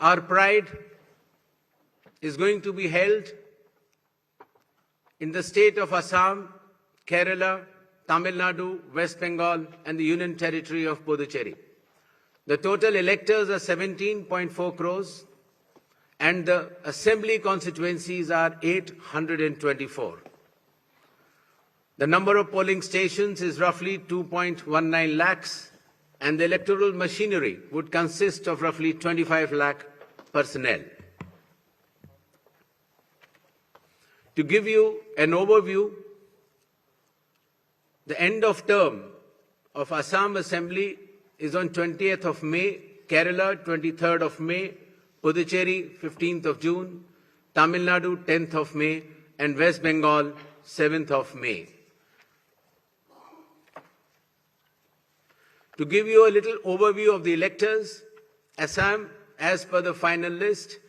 our pride is going to be held in the state of Assam, Kerala, Tamil Nadu, West Bengal, and the Union Territory of Puducherry. The total electors are 17.4 crores, and the assembly constituencies are 824. The number of polling stations is roughly 2.19 lakhs, and the electoral machinery would consist of roughly 25 lakh personnel. To give you an overview, the end of term of Assam Assembly is on 20th of May, Kerala 23rd of May, Puducherry 15th of June, Tamil Nadu 10th of May, and West Bengal 7th of May. To give you a little overview of the electors, Assam, as per the final list,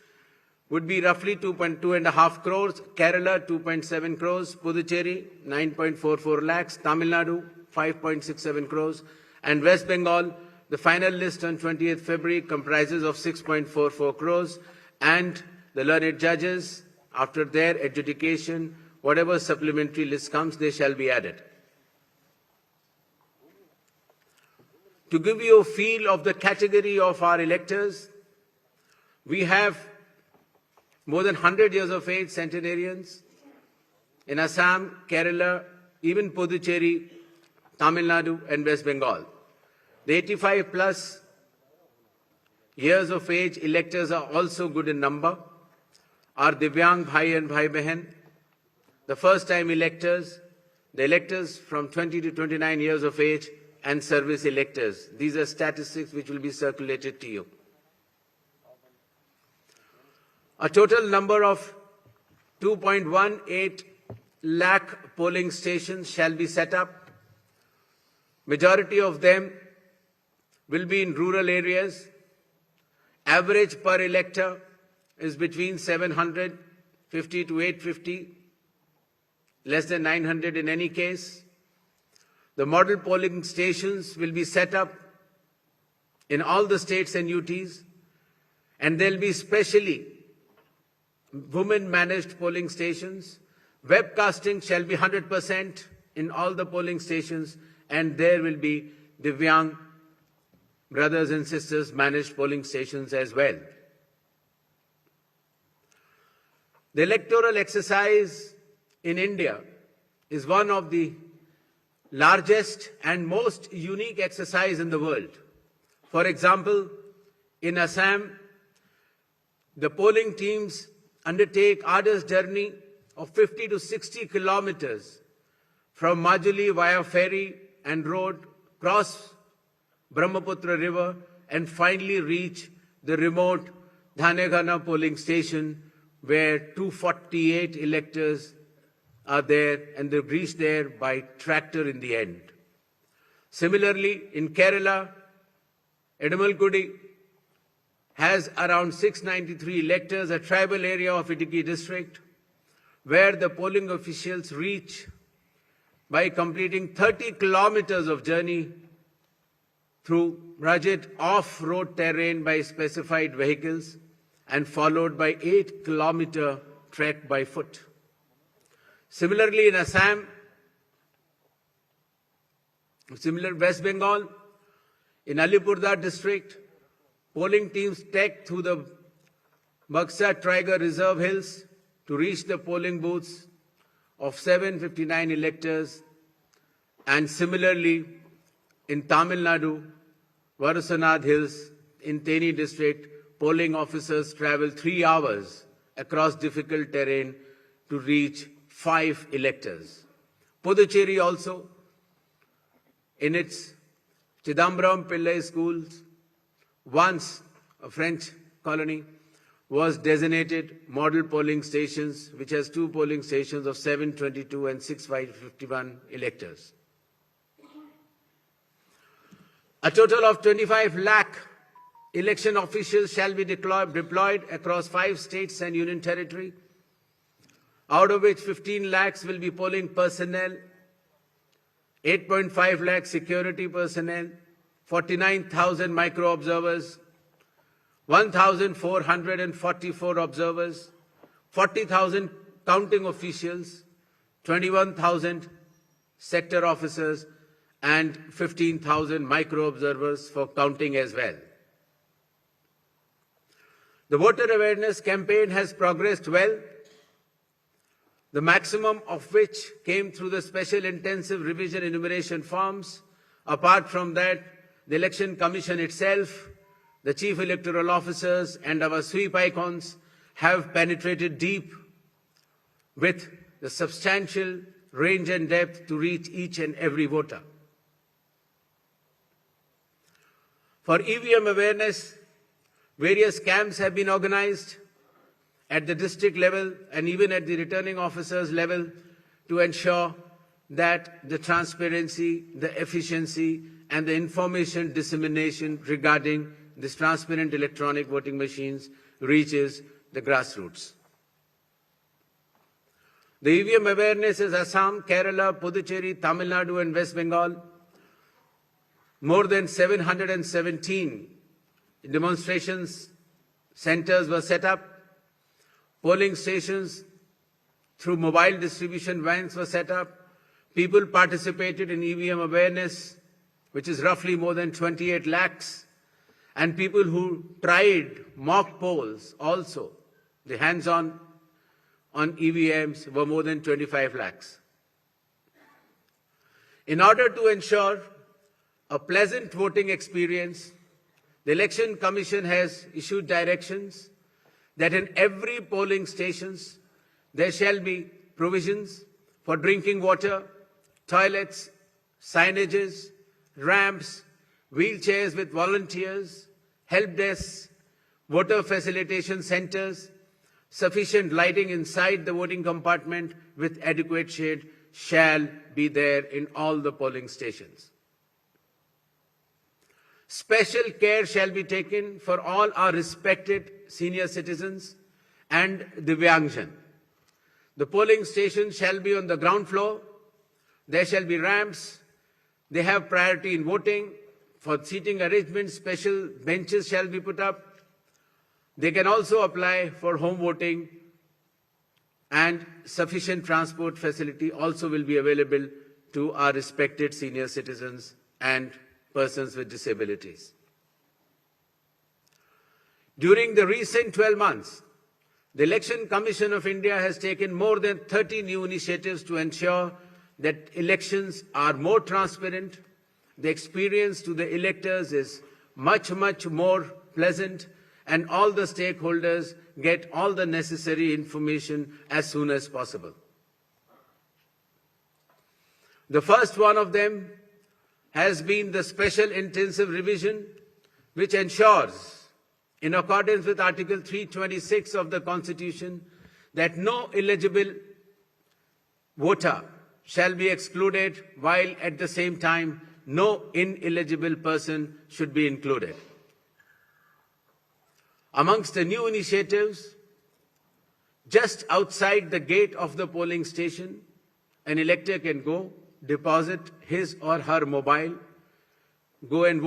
would be roughly 2.5 crores, Kerala 2.7 crores, Puducherry 9.44 lakhs, Tamil Nadu 5.67 crores, and West Bengal, the final list on 20th February comprises of 6.44 crores, and the learned judges, after their adjudication, whatever supplementary list comes, they shall be added. To give you a feel of the category of our electors, we have more than 100 years of age centenarians in Assam, Kerala, even Puducherry, Tamil Nadu, and West Bengal. The 85 plus years of age electors are also good in number. Our Divyang Bhai and Bhai Behan, the first time electors, the electors from 20 to 29 years of age, and service electors. These are statistics which will be circulated to you. A total number of 2.18 lakh polling stations shall be set up. Majority of them will be in rural areas. Average per elector is between 750 to 850, less than 900 in any case. The model polling stations will be set up in all the states and UTs, and there will be specially women-managed polling stations. Webcasting shall be 100% in all the polling stations, and there will be Divyang brothers and sisters managed polling stations as well. The electoral exercise in India is one of the largest and most unique exercise in the world. For example, in Assam, the polling teams undertake arduous journey of 50 to 60 kilometers from Majuli via ferry and road, cross Brahmaputra River, and finally reach the remote Dhanegana polling station where 248 electors are there, and they reach there by tractor in the end. Similarly, in Kerala, Edamalgudi has around 693 electors, a tribal area of Idukki district, where the polling officials reach by completing 30 kilometers of journey through rugged off-road terrain by specified vehicles, and followed by 8-kilometer trek by foot. Similarly, in Assam, West Bengal, in Alipurduar district, polling teams trek through the Buxa Tiger Reserve Hills to reach the polling booths of 759 electors. And similarly, in Tamil Nadu, Varasanad Hills, in Teni district, polling officers travel 3 hours across difficult terrain to reach 5 electors. Puducherry also, in its Chidambaram Pillai schools, once a French colony, was designated model polling stations, which has 2 polling stations of 722 and 651 electors. A total of 25 lakh election officials shall be deployed across 5 states and union territory, out of which 15 lakhs will be polling personnel, 8.5 lakh security personnel, 49,000 micro-observers, 1,444 observers, 40,000 counting officials, 21,000 sector officers, and 15,000 micro-observers for counting as well. The voter awareness campaign has progressed well, the maximum of which came through the special intensive revision enumeration forms. Apart from that, the Election Commission itself, the Chief Electoral Officers and our sweep icons have penetrated deep with the substantial range and depth to reach each and every voter. For EVM awareness, various camps have been organized at the district level and even at the returning officers level to ensure that the transparency, the efficiency, and the information dissemination regarding these transparent electronic voting machines reaches the grassroots. The EVM awareness is Assam, Kerala, Puducherry, Tamil Nadu, and West Bengal. More than 717 demonstrations centers were set up. Polling stations through mobile distribution vans were set up. People participated in EVM awareness, which is roughly more than 28 lakhs. And people who tried mock polls also, the hands-on on EVMs were more than 25 lakhs. In order to ensure a pleasant voting experience, the Election Commission has issued directions that in every polling stations there shall be provisions for drinking water, toilets, signages, ramps, wheelchairs with volunteers, help desks, voter facilitation centers, sufficient lighting inside the voting compartment with adequate shade shall be there in all the polling stations. Special care shall be taken for all our respected senior citizens and Divyangjan. The polling stations shall be on the ground floor. There shall be ramps. They have priority in voting. For seating arrangements, special benches shall be put up. They can also apply for home voting, and sufficient transport facility also will be available to our respected senior citizens and persons with disabilities. During the recent 12 months, the Election Commission of India has taken more than 30 new initiatives to ensure that elections are more transparent. The experience to the electors is much more pleasant, and all the stakeholders get all the necessary information as soon as possible. The first one of them has been the special intensive revision, which ensures, in accordance with Article 326 of the Constitution, that no eligible voter shall be excluded, while at the same time no ineligible person should be included. Amongst the new initiatives, just outside the gate of the polling station, an elector can go, deposit his or her mobile, go and vote.